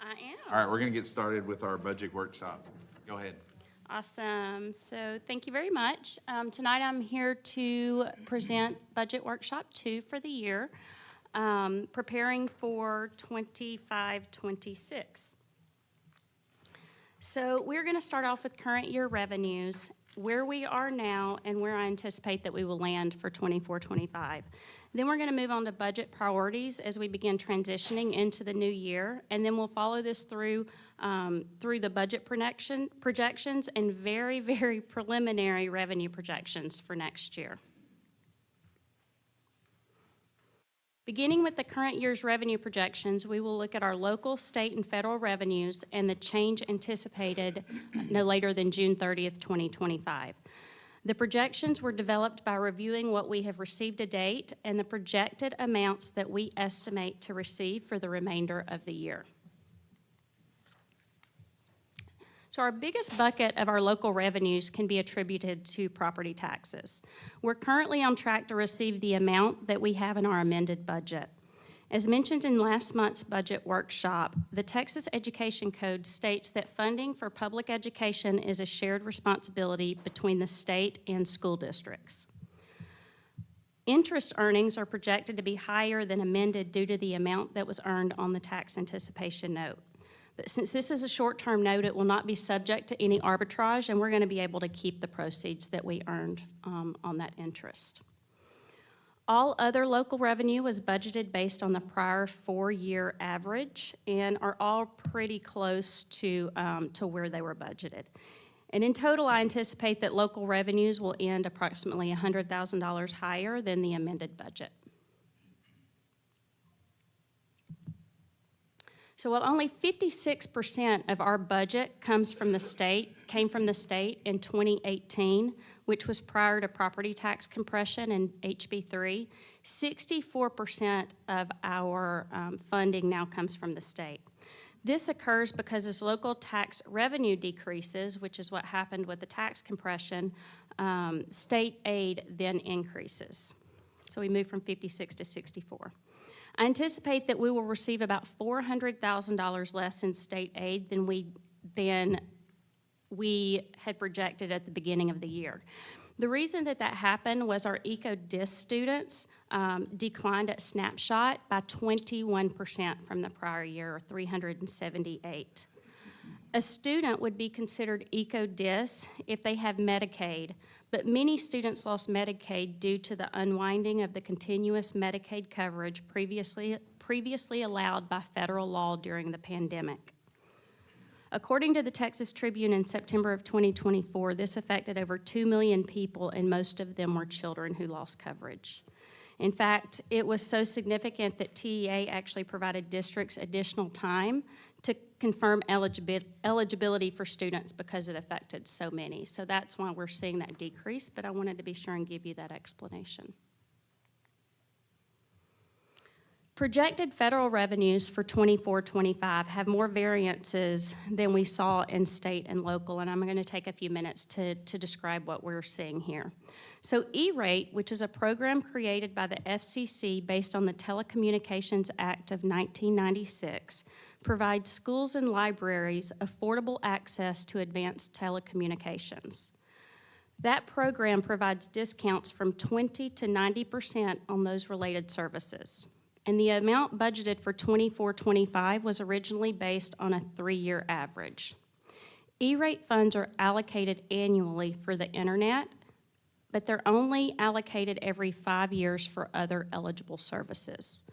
I am. All right, we're going to get started with our budget workshop. Go ahead. Awesome. So thank you very much. Tonight I'm here to present Budget Workshop 2 for the year, preparing for 25-26. So we're going to start off with current year revenues, where we are now, and where I anticipate that we will land for 24-25. Then we're going to move on to budget priorities as we begin transitioning into the new year, and then we'll follow this through the budget projections and very, very preliminary revenue projections for next year. Beginning with the current year's revenue projections, we will look at our local, state, and federal revenues and the change anticipated no later than June 30th, 2025. The projections were developed by reviewing what we have received to date and the projected amounts that we estimate to receive for the remainder of the year. So our biggest bucket of our local revenues can be attributed to property taxes. We're currently on track to receive the amount that we have in our amended budget. As mentioned in last month's budget workshop, the Texas Education Code states that funding for public education is a shared responsibility between the state and school districts. Interest earnings are projected to be higher than amended due to the amount that was earned on the tax anticipation note. But since this is a short-term note, it will not be subject to any arbitrage, and we're going to be able to keep the proceeds that we earned on that interest. All other local revenue was budgeted based on the prior 4-year average and are all pretty close to where they were budgeted. And in total, I anticipate that local revenues will end approximately $100,000 higher than the amended budget. So while only 56% of our budget came from the state in 2018, which was prior to property tax compression and HB3, 64% of our funding now comes from the state. This occurs because as local tax revenue decreases, which is what happened with the tax compression, state aid then increases. So we move from 56 to 64. I anticipate that we will receive about $400,000 less in state aid than we had projected at the beginning of the year. The reason that happened was our ECO-DIS students declined at Snapshot by 21% from the prior year, or 378. A student would be considered ECO-DIS if they have Medicaid, but many students lost Medicaid due to the unwinding of the continuous Medicaid coverage previously allowed by federal law during the pandemic. According to the Texas Tribune in September of 2024, this affected over 2 million people, and most of them were children who lost coverage. In fact, it was so significant that TEA actually provided districts additional time to confirm eligibility for students because it affected so many. So that's why we're seeing that decrease, but I wanted to be sure and give you that explanation. Projected federal revenues for 24-25 have more variances than we saw in state and local, and I'm going to take a few minutes to describe what we're seeing here. So E-rate, which is a program created by the FCC based on the Telecommunications Act of 1996, provides schools and libraries affordable access to advanced telecommunications. That program provides discounts from 20 to 90% on those related services. And the amount budgeted for 24-25 was originally based on a 3-year average. E-rate funds are allocated annually for the internet, but they're only allocated every 5 years for other eligible services.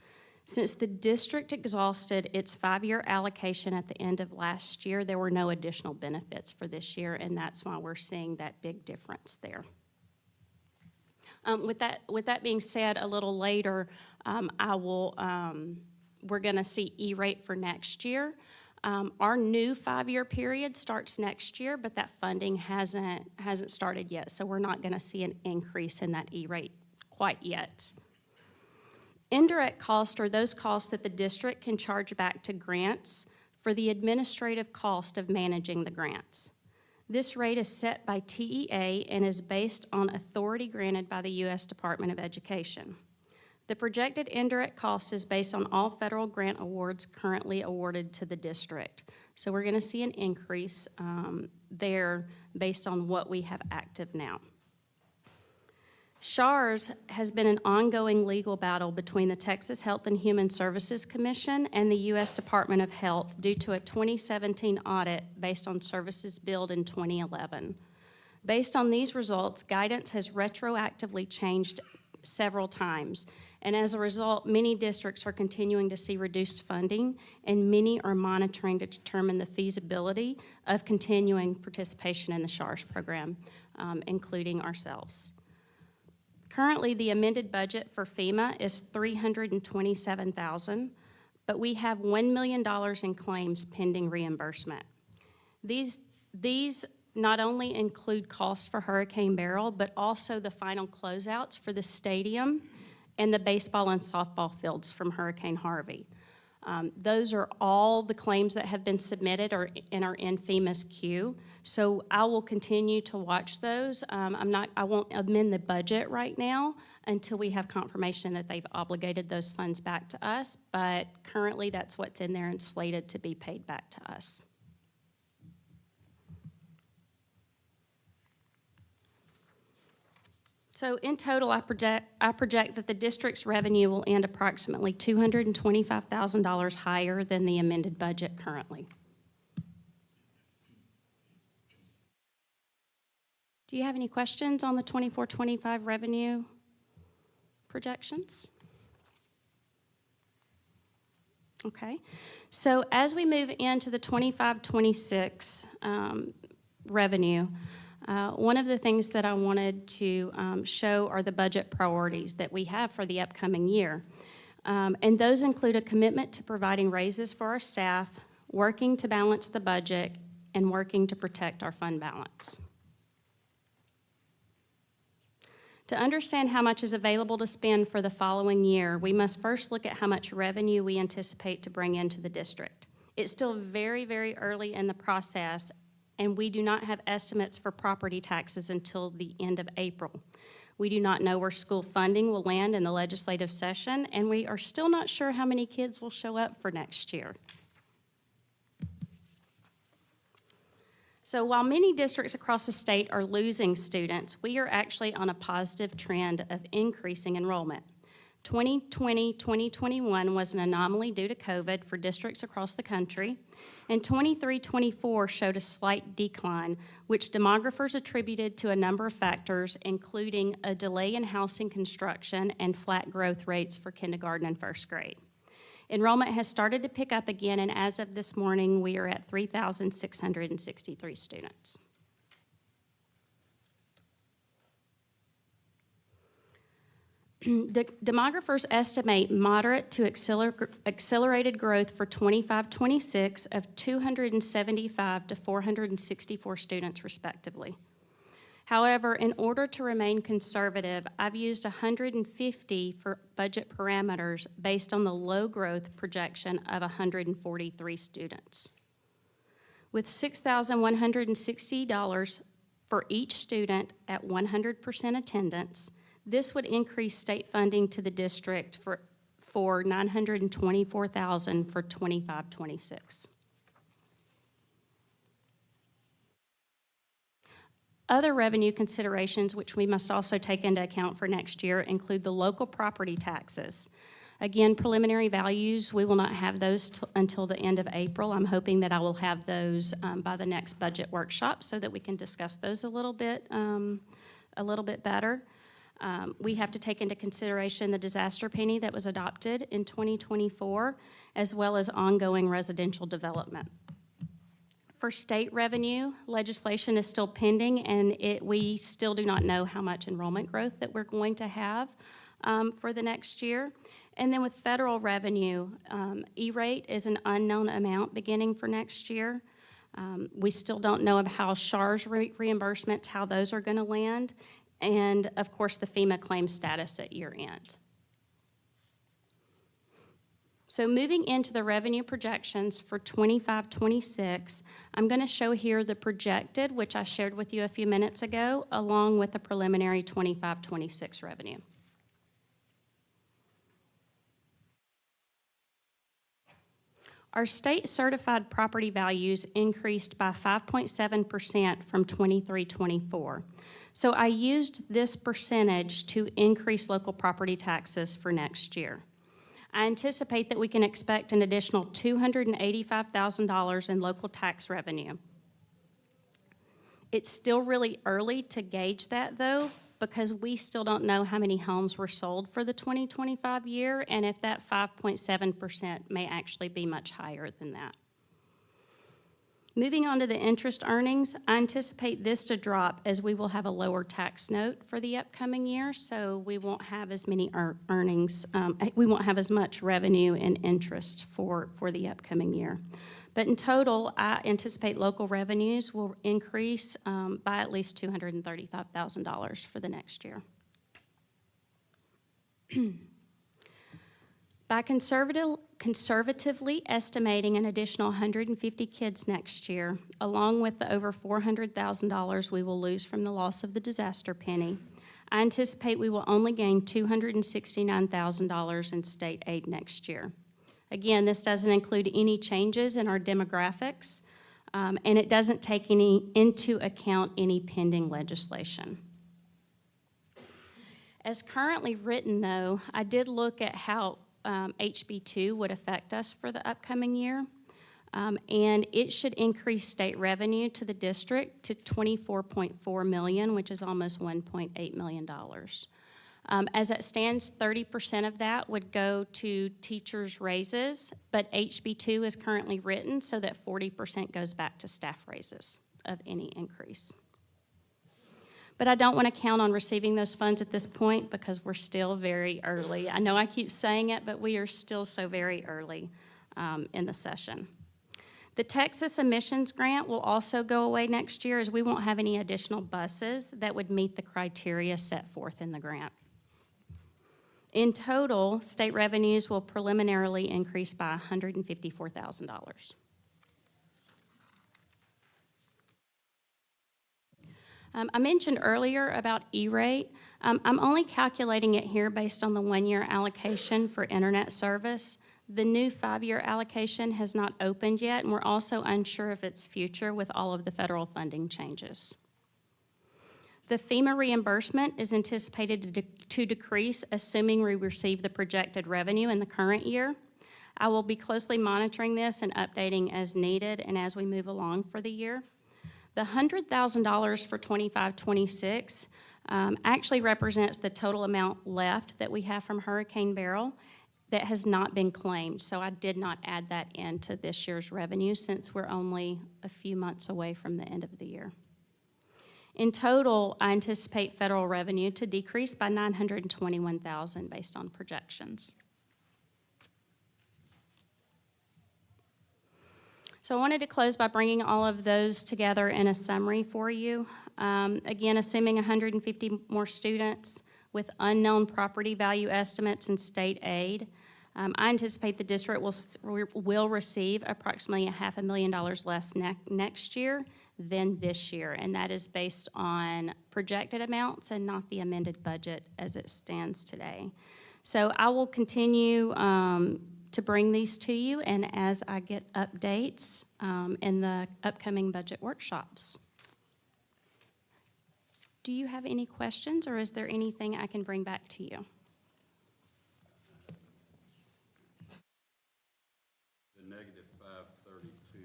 Since the district exhausted its 5-year allocation at the end of last year, there were no additional benefits for this year, and that's why we're seeing that big difference there. With that being said, a little later, we're going to see E-rate for next year. Our new 5-year period starts next year, but that funding hasn't started yet, so we're not going to see an increase in that E-rate quite yet. Indirect costs are those costs that the district can charge back to grants for the administrative cost of managing the grants. This rate is set by TEA and is based on authority granted by the U.S. Department of Education. The projected indirect cost is based on all federal grant awards currently awarded to the district. So we're going to see an increase there based on what we have active now. SHARS has been an ongoing legal battle between the Texas Health and Human Services Commission and the U.S. Department of Health due to a 2017 audit based on services billed in 2011. Based on these results, guidance has retroactively changed several times, and as a result, many districts are continuing to see reduced funding, and many are monitoring to determine the feasibility of continuing participation in the SHARS program, including ourselves. Currently, the amended budget for FEMA is $327,000, but we have $1 million in claims pending reimbursement. These not only include costs for Hurricane Beryl, but also the final closeouts for the stadium and the baseball and softball fields from Hurricane Harvey. Those are all the claims that have been submitted and are in FEMA's queue. So I will continue to watch those. I won't amend the budget right now until we have confirmation that they've obligated those funds back to us, but currently that's what's in there and slated to be paid back to us. So in total, I project that the district's revenue will end approximately $225,000 higher than the amended budget currently. Do you have any questions on the 24-25 revenue projections? Okay. So as we move into the 25-26 revenue, one of the things that I wanted to show are the budget priorities that we have for the upcoming year. And those include a commitment to providing raises for our staff, working to balance the budget, and working to protect our fund balance. To understand how much is available to spend for the following year, we must first look at how much revenue we anticipate to bring into the district. It's still very, very early in the process, and we do not have estimates for property taxes until the end of April. We do not know where school funding will land in the legislative session, and we are still not sure how many kids will show up for next year. So while many districts across the state are losing students, we are actually on a positive trend of increasing enrollment. 2020-2021 was an anomaly due to COVID for districts across the country, and 23-24 showed a slight decline, which demographers attributed to a number of factors, including a delay in housing construction and flat growth rates for kindergarten and first grade. Enrollment has started to pick up again, and as of this morning, we are at 3,663 students. The demographers estimate moderate to accelerated growth for 25-26 of 275 to 464 students respectively. However, in order to remain conservative, I've used 150 for budget parameters based on the low growth projection of 143 students. With $6,160 for each student at 100% attendance, this would increase state funding to the district for $924,000 for 25-26. Other revenue considerations which we must also take into account for next year include the local property taxes. Again, preliminary values, we will not have those until the end of April. I'm hoping that I will have those by the next budget workshop so that we can discuss those a little bit better. We have to take into consideration the disaster penny that was adopted in 2024, as well as ongoing residential development. For state revenue, legislation is still pending, and we still do not know how much enrollment growth that we're going to have for the next year. And then with federal revenue, E-rate is an unknown amount beginning for next year. We still don't know of how SHARS reimbursements, how those are going to land, and of course the FEMA claim status at year end. So moving into the revenue projections for 25-26, I'm going to show here the projected, which I shared with you a few minutes ago, along with the preliminary 25-26 revenue. Our state certified property values increased by 5.7% from 23-24. So I used this percentage to increase local property taxes for next year. I anticipate that we can expect an additional $285,000 in local tax revenue. It's still really early to gauge that, though, because we still don't know how many homes were sold for the 2025 year, and if that 5.7% may actually be much higher than that. Moving on to the interest earnings, I anticipate this to drop as we will have a lower tax note for the upcoming year, so we won't have as many earnings, we won't have as much revenue and interest for the upcoming year. But in total, I anticipate local revenues will increase by at least $235,000 for the next year. By conservatively estimating an additional 150 kids next year, along with the over $400,000 we will lose from the loss of the disaster penny, I anticipate we will only gain $269,000 in state aid next year. Again, this doesn't include any changes in our demographics, and it doesn't take into account any pending legislation. As currently written, though, I did look at how HB2 would affect us for the upcoming year, and it should increase state revenue to the district to $24.4 million, which is almost $1.8 million. As it stands, 30% of that would go to teachers' raises, but HB2 is currently written so that 40% goes back to staff raises of any increase. But I don't want to count on receiving those funds at this point because we're still very early. I know I keep saying it, but we are still so very early in the session. The Texas emissions grant will also go away next year as we won't have any additional buses that would meet the criteria set forth in the grant. In total, state revenues will preliminarily increase by $154,000. I mentioned earlier about E-rate. I'm only calculating it here based on the one-year allocation for internet service. The new 5-year allocation has not opened yet, and we're also unsure of its future with all of the federal funding changes. The FEMA reimbursement is anticipated to decrease, assuming we receive the projected revenue in the current year. I will be closely monitoring this and updating as needed and as we move along for the year. The $100,000 for 25-26 actually represents the total amount left that we have from Hurricane Beryl that has not been claimed. So I did not add that into this year's revenue since we're only a few months away from the end of the year. In total, I anticipate federal revenue to decrease by $921,000 based on projections. So I wanted to close by bringing all of those together in a summary for you. Again, assuming 150 more students with unknown property value estimates and state aid, I anticipate the district will receive approximately $500,000 less next year than this year, and that is based on projected amounts and not the amended budget as it stands today. So I will continue to bring these to you, and as I get updates in the upcoming budget workshops. Do you have any questions, or is there anything I can bring back to you? The negative 532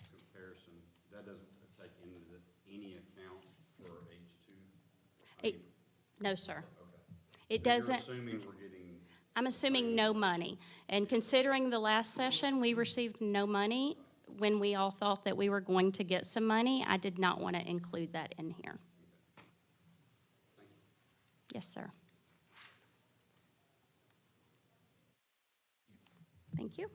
comparison, that doesn't take into any account for H2? No, sir. Okay. It So you're doesn't. assuming we're getting... I'm assuming no money. And considering the last session, we received no money when we all thought that we were going to get some money. I did not want to include that in here. Yes, sir. Thank you.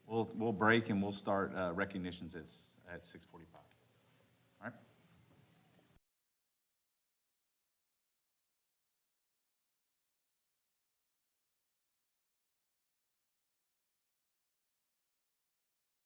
We'll break and we'll start recognitions at 6:45.